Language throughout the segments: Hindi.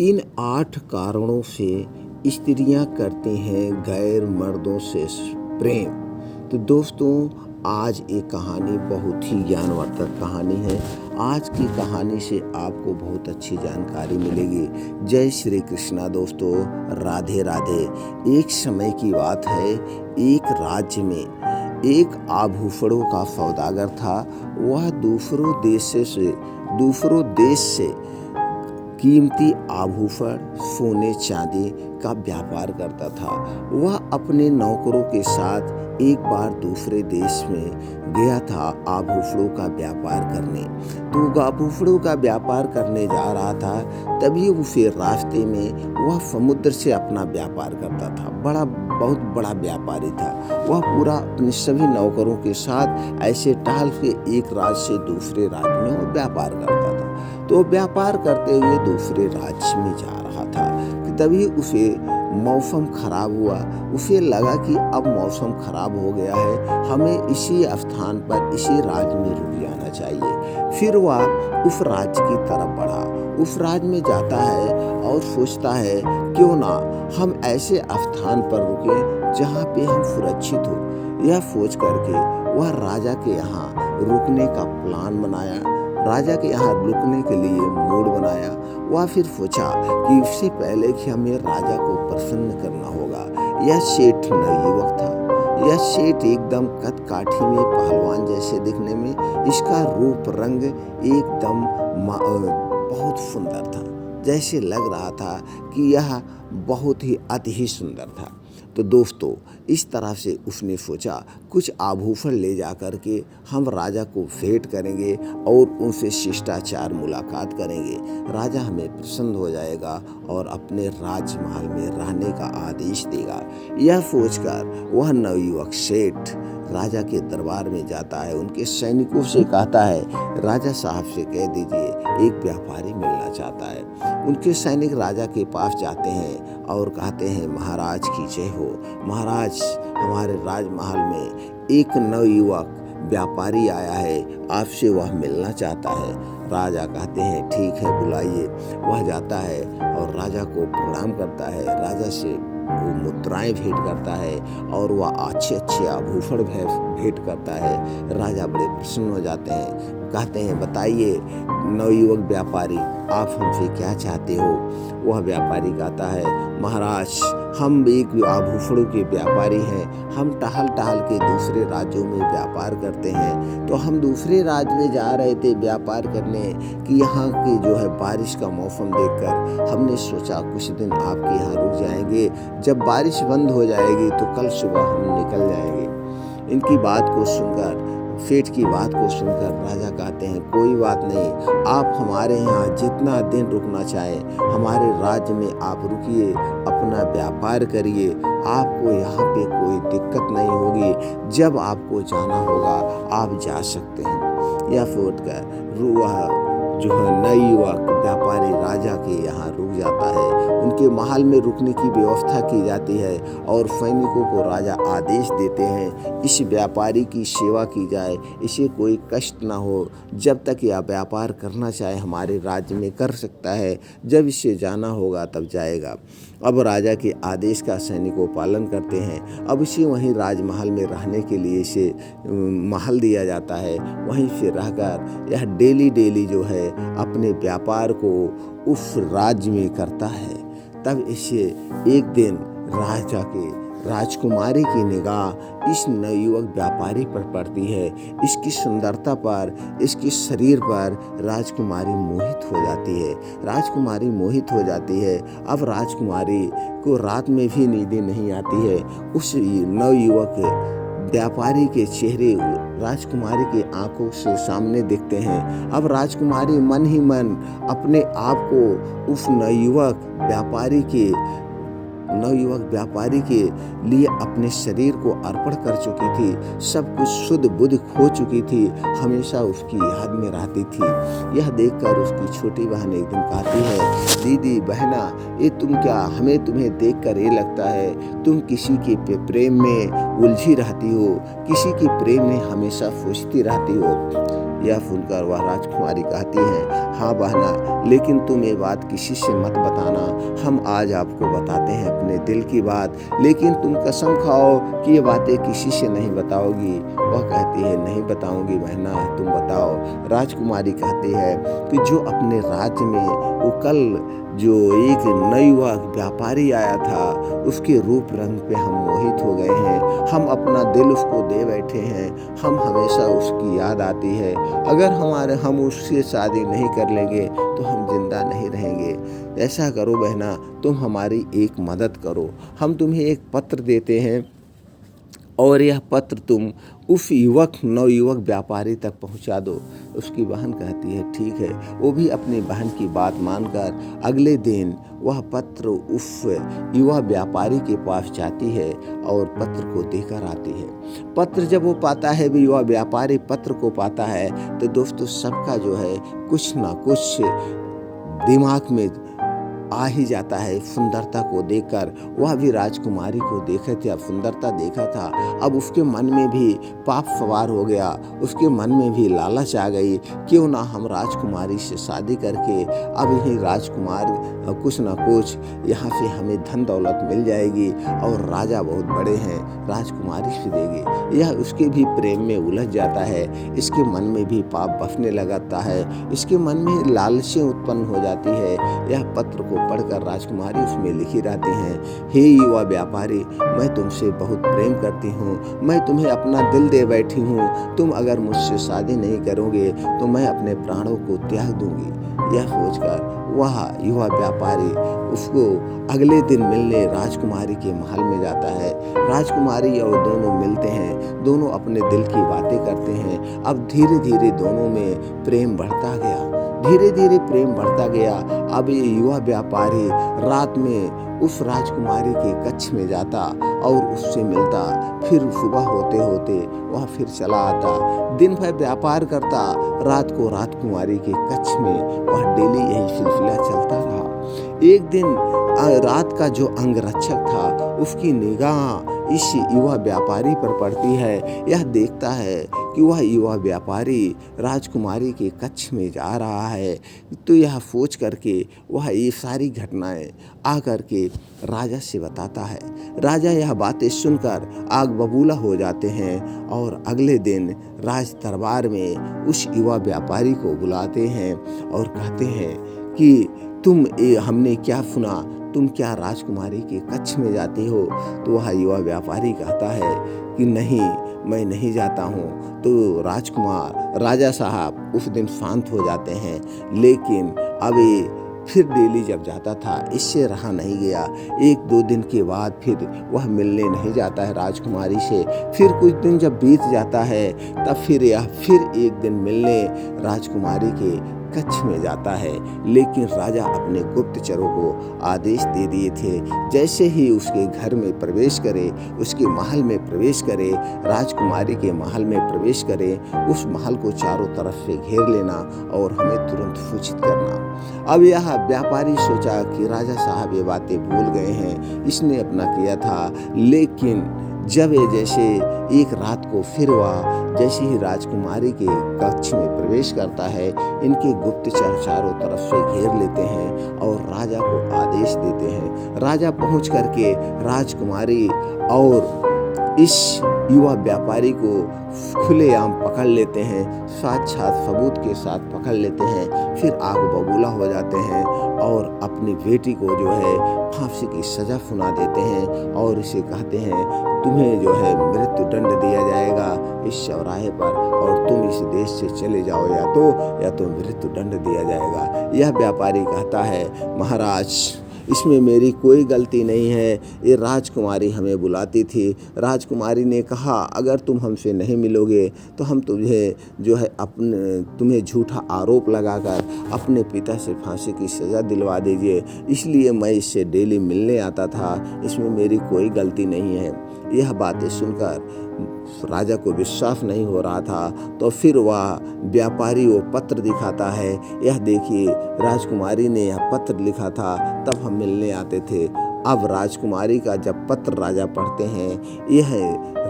इन 8 कारणों से स्त्रियां करती हैं गैर मर्दों से प्रेम। तो दोस्तों, आज एक कहानी बहुत ही ज्ञानवर्धक कहानी है। आज की कहानी से आपको बहुत अच्छी जानकारी मिलेगी। जय श्री कृष्णा दोस्तों, राधे राधे। एक समय की बात है, एक राज्य में एक आभूषणों का सौदागर था। वह दूसरों देश से कीमती आभूषण, सोने चांदी का व्यापार करता था। वह अपने नौकरों के साथ एक बार दूसरे देश में गया था आभूषणों का व्यापार करने। तो आभूषणों का व्यापार करने जा रहा था, तभी उसे रास्ते में वह समुद्र से अपना व्यापार करता था। बहुत बड़ा व्यापारी था। वह पूरा अपने सभी नौकरों के साथ ऐसे टहल के एक राज्य से दूसरे राज्य में वो व्यापार करता था। तो व्यापार करते हुए दूसरे राज्य में जा रहा था कि तभी उसे मौसम खराब हुआ। उसे लगा कि अब मौसम खराब हो गया है, हमें इसी स्थान पर, इसी राज्य में रुक जाना चाहिए। फिर वह उस राज्य की तरफ बढ़ा। उस राज्य में जाता है और सोचता है, क्यों ना हम ऐसे स्थान पर रुकें जहाँ पे हम सुरक्षित हो। यह सोच करके वह राजा के यहाँ रुकने का प्लान बनाया। राजा के यहाँ रुकने के लिए मूड बनाया। वह फिर सोचा कि इससे पहले कि हमें राजा को प्रसन्न करना होगा। यह सेठ नवयुवक था। यह सेठ एकदम कद काठी में पहलवान जैसे दिखने में, इसका रूप रंग एकदम बहुत सुंदर था। जैसे लग रहा था कि यह बहुत ही अति ही सुंदर था। तो दोस्तों, इस तरह से उसने सोचा, कुछ आभूषण ले जा कर के हम राजा को भेंट करेंगे और उनसे शिष्टाचार मुलाकात करेंगे। राजा हमें प्रसन्न हो जाएगा और अपने राजमहल में रहने का आदेश देगा। यह सोचकर वह नवयुवक सेठ राजा के दरबार में जाता है। उनके सैनिकों से कहता है, राजा साहब से कह दीजिए एक व्यापारी मिलना चाहता है। उनके सैनिक राजा के पास जाते हैं और कहते हैं, महाराज की जय हो। महाराज, हमारे राजमहल में एक नवयुवक व्यापारी आया है, आपसे वह मिलना चाहता है। राजा कहते हैं, ठीक है, बुलाइए। वह जाता है और राजा को प्रणाम करता है। राजा से वो मुद्राएं भेंट करता है और वह अच्छे अच्छे आभूषण भेंट करता है। राजा बड़े प्रसन्न हो जाते हैं। कहते हैं, बताइए नवयुवक व्यापारी, आप हमसे क्या चाहते हो। वह व्यापारी कहता है, महाराज, हम एक आभूषणों के व्यापारी हैं। हम टहल टहल के दूसरे राज्यों में व्यापार करते हैं। तो हम दूसरे राज्य में जा रहे थे व्यापार करने कि यहाँ की जो है बारिश का मौसम देखकर हमने सोचा कुछ दिन आपके यहाँ रुक जाएंगे। जब बारिश बंद हो जाएगी तो कल सुबह हम निकल जाएंगे। इनकी बात को सुनकर, सेठ की बात को सुनकर राजा कहते हैं, कोई बात नहीं, आप हमारे यहाँ जितना दिन रुकना चाहें, हमारे राज्य में आप रुकिए, अपना व्यापार करिए। आपको यहाँ पे कोई दिक्कत नहीं होगी। जब आपको जाना होगा आप जा सकते हैं। यह सोचकर वह जो है नवयुवक व्यापारी राजा के यहाँ रुक जाता है। उनके महल में रुकने की व्यवस्था की जाती है और सैनिकों को राजा आदेश देते हैं, इस व्यापारी की सेवा की जाए, इसे कोई कष्ट ना हो। जब तक यह व्यापार करना चाहे हमारे राज्य में कर सकता है, जब इसे जाना होगा तब जाएगा। अब राजा के आदेश का सैनिकों पालन करते हैं। अब इसे वहीं राजमहल में रहने के लिए इसे महल दिया जाता है। वहीं से रहकर यह डेली जो है अपने व्यापार को उस राज्य में करता है। तब इसे एक दिन राजा के राजकुमारी की निगाह इस नवयुवक व्यापारी पर पड़ती है। इसकी सुंदरता पर, इसके शरीर पर राजकुमारी मोहित हो जाती है। राजकुमारी मोहित हो जाती है। अब राजकुमारी को रात में भी नींदें नहीं आती है। उस नवयुवक व्यापारी के चेहरे राजकुमारी की आंखों से सामने दिखते हैं। अब राजकुमारी मन ही मन अपने आप को उस नवयुवक व्यापारी के लिए अपने शरीर को अर्पण कर चुकी थी। सब कुछ शुद्ध बुद्ध खो चुकी थी, हमेशा उसकी याद में रहती थी। यह देखकर उसकी छोटी बहन एक दिन कहती है, दीदी, बहना, ये तुम क्या, हमें तुम्हें देखकर ये लगता है तुम किसी के प्रेम में उलझी रहती हो, किसी के प्रेम में हमेशा सोचती रहती हो। यह सुनकर वह राजकुमारी कहती है, हाँ बहना, लेकिन तुम ये बात किसी से मत बताना। हम आज आपको बताते हैं अपने दिल की बात, लेकिन तुम कसम खाओ कि ये बातें किसी से नहीं बताओगी। वह कहती है, नहीं बताऊंगी बहना, तुम बताओ। राजकुमारी कहती है कि जो अपने राज्य में वो कल जो एक नया व्यापारी आया था, उसके रूप रंग पे हम मोहित हो गए हैं। हम अपना दिल उसको दे बैठे हैं। हम हमेशा उसकी याद आती है। अगर हम उससे शादी नहीं कर लेंगे तो हम जिंदा नहीं रहेंगे। ऐसा करो बहना, तुम हमारी एक मदद करो। हम तुम्हें एक पत्र देते हैं और यह पत्र तुम उस नवयुवक व्यापारी तक पहुंचा दो। उसकी बहन कहती है, ठीक है। वो भी अपनी बहन की बात मानकर अगले दिन वह पत्र उस युवा व्यापारी के पास जाती है और पत्र को देकर आती है। पत्र जब वो पाता है, भी युवा व्यापारी पत्र को पाता है, तो दोस्तों सबका जो है कुछ ना कुछ दिमाग में आ ही जाता है। सुंदरता को देखकर वह भी राजकुमारी को देखे थे, अब सुंदरता देखा था। अब उसके मन में भी पाप सवार हो गया, उसके मन में भी लालच आ गई, क्यों ना हम राजकुमारी से शादी करके अब यही राजकुमार कुछ ना कुछ यहाँ से हमें धन दौलत मिल जाएगी और राजा बहुत बड़े हैं, राजकुमारी से देंगे। यह उसके भी प्रेम में उलझ जाता है। इसके मन में भी पाप बसने लगता है, इसके मन में लालसें उत्पन्न हो जाती है। यह पत्र को पढ़कर राजकुमारी उसमें लिखी रहती हैं, हे युवा व्यापारी, मैं तुमसे बहुत प्रेम करती हूँ, मैं तुम्हें अपना दिल दे बैठी हूँ। तुम अगर मुझसे शादी नहीं करोगे तो मैं अपने प्राणों को त्याग दूंगी। यह सोचकर वह युवा व्यापारी उसको अगले दिन मिलने राजकुमारी के महल में जाता है। राजकुमारी और दोनों मिलते हैं, दोनों अपने दिल की बातें करते हैं। अब धीरे धीरे दोनों में प्रेम बढ़ता गया, धीरे धीरे प्रेम बढ़ता गया। अब ये युवा व्यापारी रात में उस राजकुमारी के कक्ष में जाता और उससे मिलता, फिर सुबह होते होते वह फिर चला आता। दिन भर व्यापार करता, रात को राजकुमारी के कक्ष में वह डेली यही सिलसिला चलता रहा। एक दिन रात का जो अंगरक्षक था, उसकी निगाह इस युवा व्यापारी पर पड़ती है। यह देखता है कि वह युवा व्यापारी राजकुमारी के कक्ष में जा रहा है, तो यह सोच करके वह ये सारी घटनाएं आकर के राजा से बताता है। राजा यह बातें सुनकर आग बबूला हो जाते हैं और अगले दिन राज दरबार में उस युवा व्यापारी को बुलाते हैं और कहते हैं कि हमने क्या सुना, तुम क्या राजकुमारी के कक्ष में जाते हो? तो वह युवा व्यापारी कहता है कि नहीं, मैं नहीं जाता हूँ। तो राजा साहब उस दिन शांत हो जाते हैं, लेकिन अब फिर डेली जब जाता था, इससे रहा नहीं गया। एक दो दिन के बाद फिर वह मिलने नहीं जाता है राजकुमारी से। फिर कुछ दिन जब बीत जाता है, तब फिर एक दिन मिलने राजकुमारी के कक्ष में जाता है। लेकिन राजा अपने गुप्तचरों को आदेश दे दिए थे, जैसे ही उसके घर में प्रवेश करे, उसके महल में प्रवेश करे, राजकुमारी के महल में प्रवेश करे, उस महल को चारों तरफ से घेर लेना और हमें तुरंत सूचित करना। अब यह व्यापारी सोचा कि राजा साहब ये बातें भूल गए हैं, इसने अपना किया था। लेकिन जब ये जैसे एक रात को फिर वह जैसे ही राजकुमारी के कक्ष में प्रवेश करता है, इनके गुप्तचर चारों तरफ से घेर लेते हैं और राजा को आदेश देते हैं। राजा पहुंच करके राजकुमारी और इस युवा व्यापारी को खुलेआम पकड़ लेते हैं, साक्षात सबूत के साथ पकड़ लेते हैं। फिर आग बबूला हो जाते हैं और अपनी बेटी को जो है फांसी की सजा सुना देते हैं और इसे कहते हैं, तुम्हें जो है मृत्यु दंड दिया जाएगा इस चौराहे पर और तुम इस देश से चले जाओ, या तो मृत्यु दंड दिया जाएगा। यह व्यापारी कहता है, महाराज, इसमें मेरी कोई गलती नहीं है, ये राजकुमारी हमें बुलाती थी। राजकुमारी ने कहा अगर तुम हमसे नहीं मिलोगे तो हम तुम्हें झूठा आरोप लगाकर अपने पिता से फांसी की सज़ा दिलवा दीजिए, इसलिए मैं इससे डेली मिलने आता था, इसमें मेरी कोई गलती नहीं है। यह बातें सुनकर राजा को विश्वास नहीं हो रहा था, तो फिर वह व्यापारी वो पत्र दिखाता है, यह देखिए राजकुमारी ने यह पत्र लिखा था, तब हम मिलने आते थे, अब राजकुमारी का जब पत्र राजा पढ़ते हैं, यह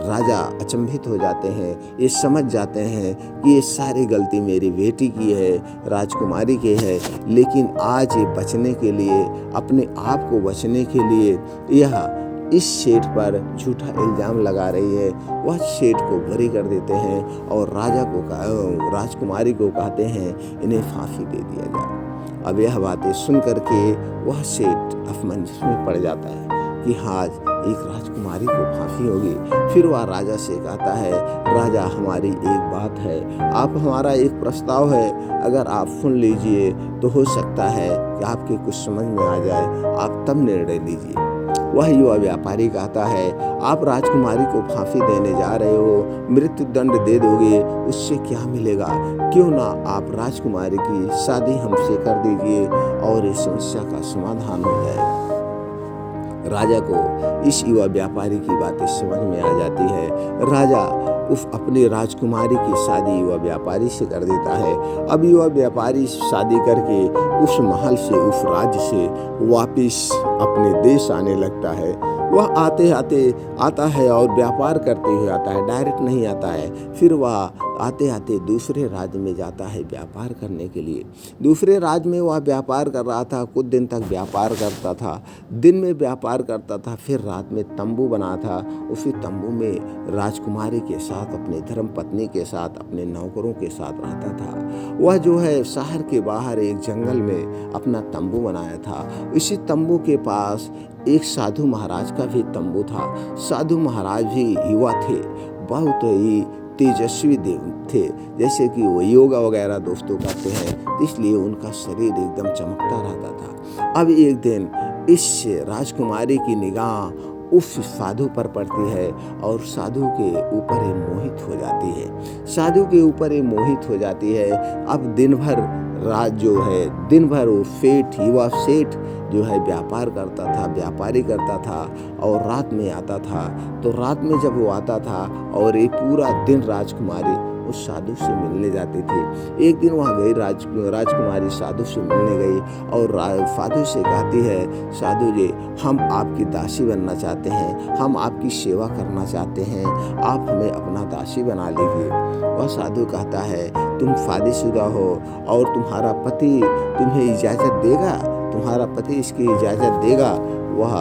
राजा अचंभित हो जाते हैं। ये समझ जाते हैं कि ये सारी गलती मेरी बेटी की है, राजकुमारी की है, लेकिन आज ये बचने के लिए, अपने आप को बचने के लिए यह इस सेठ पर झूठा इल्ज़ाम लगा रही है। वह सेठ को बरी कर देते हैं और राजकुमारी को कहते हैं इन्हें फांसी दे दिया जाए। अब यह बातें सुन करके वह सेठ असमंजस में पड़ जाता है कि आज एक राजकुमारी को फांसी होगी। फिर वह राजा से कहता है, राजा हमारी एक बात है, आप हमारा एक प्रस्ताव है, अगर आप सुन लीजिए तो हो सकता है कि आपके कुछ समझ में आ जाए, आप तब निर्णय लीजिए। वह युवा व्यापारी कहता है, आप राजकुमारी को फांसी देने जा रहे हो, मृत्यु दंड दे दोगे, उससे क्या मिलेगा? क्यों ना आप राजकुमारी की शादी हमसे कर दीजिए और इस समस्या का समाधान हो जाएगा। राजा को इस युवा व्यापारी की बातें समझ में आ जाती है। राजा अपनी राजकुमारी की शादी युवा व्यापारी से कर देता है। अब युवा व्यापारी शादी करके उस महल से, उस राज्य से वापिस अपने देश आने लगता है। वह आता है और व्यापार करते हुए आता है, डायरेक्ट नहीं आता है। फिर वह आते आते दूसरे राज्य में जाता है व्यापार करने के लिए। दूसरे राज्य में वह व्यापार कर रहा था, कुछ दिन तक व्यापार करता था, दिन में व्यापार करता था, फिर रात में तंबू बना था। उसी तंबू में राजकुमारी के साथ, अपने धर्म पत्नी के साथ, अपने नौकरों के साथ रहता था। वह जो है शहर के बाहर एक जंगल में अपना तंबू बनाया था। इसी तंबू के पास एक साधु महाराज का भी तंबू था। साधु महाराज भी युवा थे, बहुत ही तेजस्वी थे, जैसे कि वो योगा वगैरह दोस्तों करते हैं, इसलिए उनका शरीर एकदम चमकता रहता था। अब एक दिन इस राजकुमारी की निगाह उस साधु पर पड़ती है और साधु के ऊपर ये मोहित हो जाती है। साधु के ऊपर ये मोहित हो जाती है। अब दिन भर रात जो है, दिन भर वो युवा सेठ जो है व्यापार करता था, व्यापारी करता था और रात में आता था। तो रात में जब वो आता था और ये पूरा दिन राजकुमारी उस साधु से मिलने जाती थी। एक दिन वहाँ गई राजकुमारी साधु से मिलने गई और साधु से कहती है, साधु जी हम आपकी दासी बनना चाहते हैं, हम आपकी सेवा करना चाहते हैं, आप हमें अपना दासी बना लीजिए। वह साधु कहता है, तुम शादीशुदा हो और तुम्हारा पति तुम्हें इजाज़त देगा, तुम्हारा पति इसकी इजाज़त देगा। वह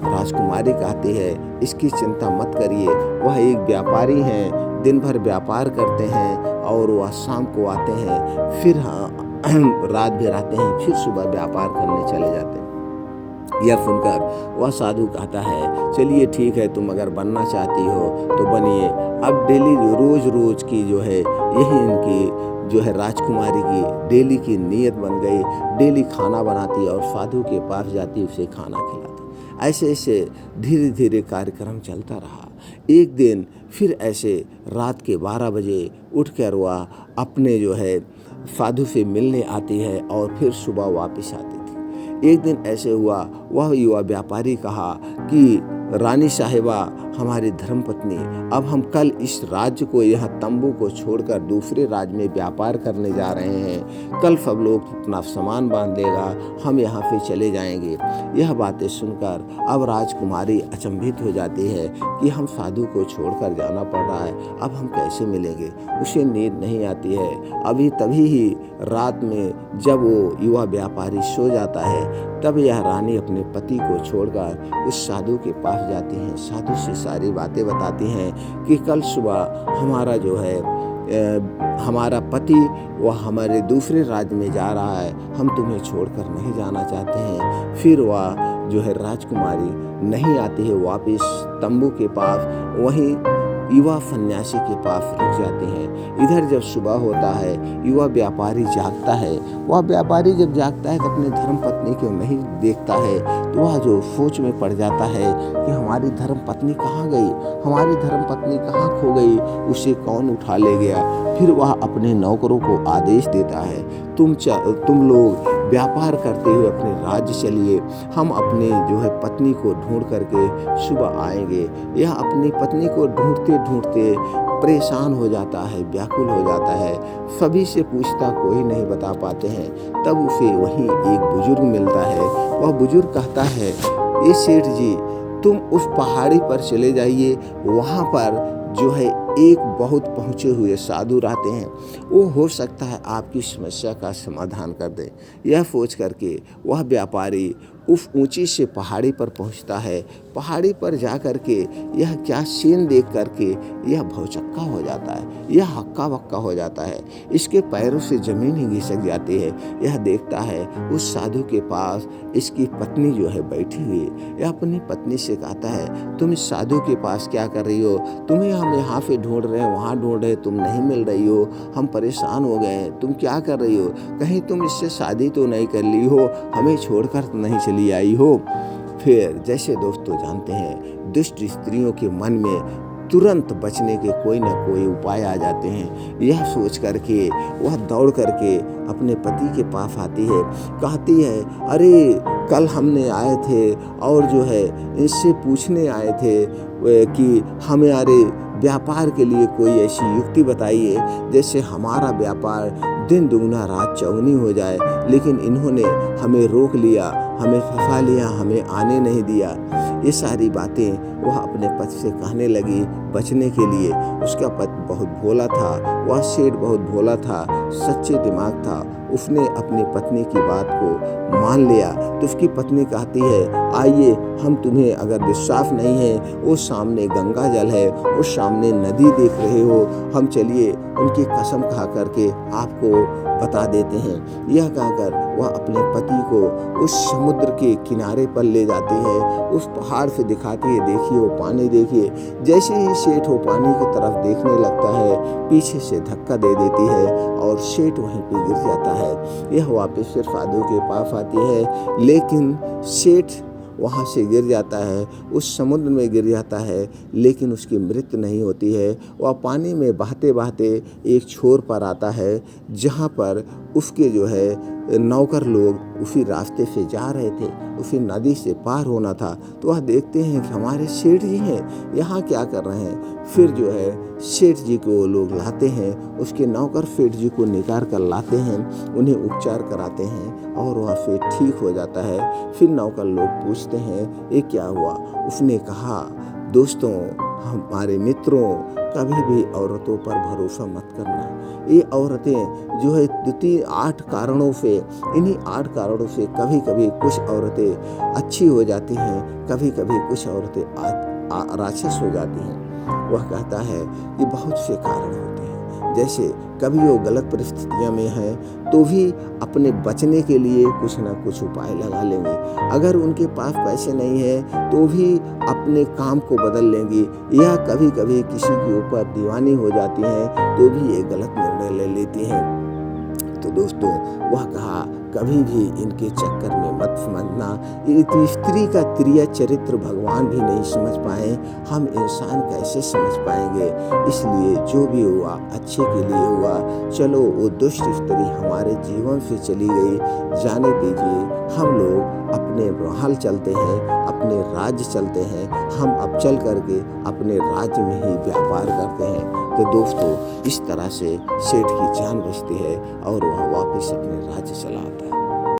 राजकुमारी कहती है, इसकी चिंता मत करिए, वह एक व्यापारी हैं, दिन भर व्यापार करते हैं और वह शाम को आते हैं, फिर रात भर आते हैं, फिर सुबह व्यापार करने चले जाते हैं। यह सुनकर वह साधु कहता है, चलिए ठीक है, तुम अगर बनना चाहती हो तो बनिए। अब डेली रोज की जो है यही इनकी जो है राजकुमारी की डेली की नीयत बन गई। डेली खाना बनाती और साधु के पास जाती, उसे खाना खिलाती। ऐसे ऐसे धीरे धीरे कार्यक्रम चलता रहा। एक दिन फिर ऐसे रात के 12 बजे उठकर वह अपने जो है साधु से मिलने आती है और फिर सुबह वापस आती थी। एक दिन ऐसे हुआ, वह युवा व्यापारी कहा कि रानी साहिबा, हमारी धर्मपत्नी, अब हम कल इस राज्य को, यह तंबू को छोड़कर दूसरे राज्य में व्यापार करने जा रहे हैं। कल सब लोग अपना सामान बांध देगा, हम यहाँ से चले जाएंगे। यह बातें सुनकर अब राजकुमारी अचंभित हो जाती है कि हम साधु को छोड़कर जाना पड़ रहा है, अब हम कैसे मिलेंगे। उसे नींद नहीं आती है। अभी तभी ही रात में जब वो युवा व्यापारी सो जाता है, तब यह रानी अपने पति को छोड़कर उस साधु के पास जाती हैं। साधु से सारी बातें बताती हैं कि कल सुबह हमारा जो है हमारा पति वह हमारे दूसरे राज्य में जा रहा है, हम तुम्हें छोड़कर नहीं जाना चाहते हैं। फिर वह जो है राजकुमारी नहीं आती है वापस तंबू के पास, वहीं युवा सन्यासी के पास रुक जाते हैं। इधर जब सुबह होता है, युवा व्यापारी जागता है। वह व्यापारी जब जागता है तो अपने धर्म पत्नी को नहीं देखता है, तो वह जो सोच में पड़ जाता है कि हमारी धर्म पत्नी कहाँ गई, हमारी धर्म पत्नी कहाँ खो गई, उसे कौन उठा ले गया। फिर वह अपने नौकरों को आदेश देता है, तुम लोग व्यापार करते हुए अपने राज्य चलिए, हम अपने जो है पत्नी को ढूंढ करके सुबह आएंगे। यह अपनी पत्नी को ढूंढते ढूंढते परेशान हो जाता है, व्याकुल हो जाता है, सभी से पूछता, कोई नहीं बता पाते हैं। तब उसे वहीं एक बुजुर्ग मिलता है। वह बुजुर्ग कहता है ये सेठ जी, तुम उस पहाड़ी पर चले जाइए, वहाँ पर जो है एक बहुत पहुँचे हुए साधु रहते हैं, वो हो सकता है आपकी समस्या का समाधान कर दें। यह सोच करके वह व्यापारी उस ऊंची से पहाड़ी पर पहुंचता है। पहाड़ी पर जा कर के यह क्या सीन देख कर के यह भौचक्का हो जाता है, यह हक्का बक्का हो जाता है, इसके पैरों से ज़मीन ही घिसक जाती है। यह देखता है उस साधु के पास इसकी पत्नी जो है बैठी हुई है। यह अपनी पत्नी से कहता है, तुम इस साधु के पास क्या कर रही हो? तुम्हें हम यहाँ पे ढूंढ रहे हैं, वहाँ ढूंढ रहे, तुम नहीं मिल रही हो, हम परेशान हो गए हैं, तुम क्या कर रही हो? कहीं तुम इससे शादी तो नहीं कर ली हो, हमें छोड़कर तो नहीं चली आई हो? फिर जैसे दोस्तों जानते हैं, दुष्ट स्त्रियों के मन में तुरंत बचने के कोई ना कोई उपाय आ जाते हैं। यह सोच करके वह दौड़ करके अपने पति के पास आती है, कहती है, अरे कल हमने आए थे और जो है इससे पूछने आए थे कि हमारे व्यापार के लिए कोई ऐसी युक्ति बताइए जैसे हमारा व्यापार दिन दुगना रात चौगुनी हो जाए, लेकिन इन्होंने हमें रोक लिया, हमें फंसा लिया, हमें आने नहीं दिया। ये सारी बातें वह अपने पति से कहने लगी बचने के लिए। उसका पति बहुत भोला था, वह सेठ बहुत भोला था, सच्चे दिमाग था। उसने अपनी पत्नी की बात को मान लिया। तो उसकी पत्नी कहती है, आइए, हम तुम्हें अगर विश्वास नहीं है, वो सामने गंगा जल है, वो सामने नदी देख रहे हो, हम चलिए उनकी कसम खा करके आपको बता देते हैं। यह कहकर वह अपने पति को उस समुद्र के किनारे पर ले जाती है, उस पहाड़ से दिखाती है, देखिए वो पानी देखिए। जैसे ही सेठ वो पानी की तरफ देखने लगता है, पीछे से धक्का दे देती है और सेठ वहीं पे गिर जाता है। यह वापस फिर साधु के पास आती है, लेकिन सेठ वहाँ से गिर जाता है, उस समुद्र में गिर जाता है, लेकिन उसकी मृत्यु नहीं होती है। वह पानी में बहते बहते एक छोर पर आता है, जहाँ पर उसके जो है नौकर लोग उसी रास्ते से जा रहे थे, उसी नदी से पार होना था। तो वह देखते हैं कि हमारे सेठ जी हैं, यहाँ क्या कर रहे हैं। फिर जो है सेठ जी को लोग लाते हैं, उसके नौकर सेठ जी को निकाल कर लाते हैं, उन्हें उपचार कराते हैं और वह सेठ ठीक हो जाता है। फिर नौकर लोग पूछते हैं, ये क्या हुआ? उसने कहा, दोस्तों, हमारे मित्रों, कभी भी औरतों पर भरोसा मत करना। ये औरतें जो है 8 कारणों से, इन्हीं 8 कारणों से कभी कभी कुछ औरतें अच्छी हो जाती हैं, कभी कभी कुछ औरतें राक्षस हो जाती हैं। वह कहता है कि बहुत से कारण होते हैं, जैसे कभी वो गलत परिस्थितियों में है तो भी अपने बचने के लिए कुछ ना कुछ उपाय लगा लेंगे। अगर उनके पास पैसे नहीं है तो भी अपने काम को बदल लेंगी, या कभी कभी किसी के ऊपर दीवानी हो जाती हैं तो भी ये गलत निर्णय ले लेती हैं। तो दोस्तों, वह कहा, कभी भी इनके चक्कर में मत समझना। ये स्त्री का त्रिया चरित्र भगवान भी नहीं समझ पाए, हम इंसान कैसे समझ पाएंगे। इसलिए जो भी हुआ अच्छे के लिए हुआ। चलो, वो दुष्ट स्त्री हमारे जीवन से चली गई, जाने दीजिए। हम लोग अपने महल चलते हैं, अपने राज्य चलते हैं। हम अब चल करके अपने राज्य में ही व्यापार करते हैं। तो दोस्तों, इस तरह से सेठ की जान बचती है और वह वापस अपने राज्य चला आता है।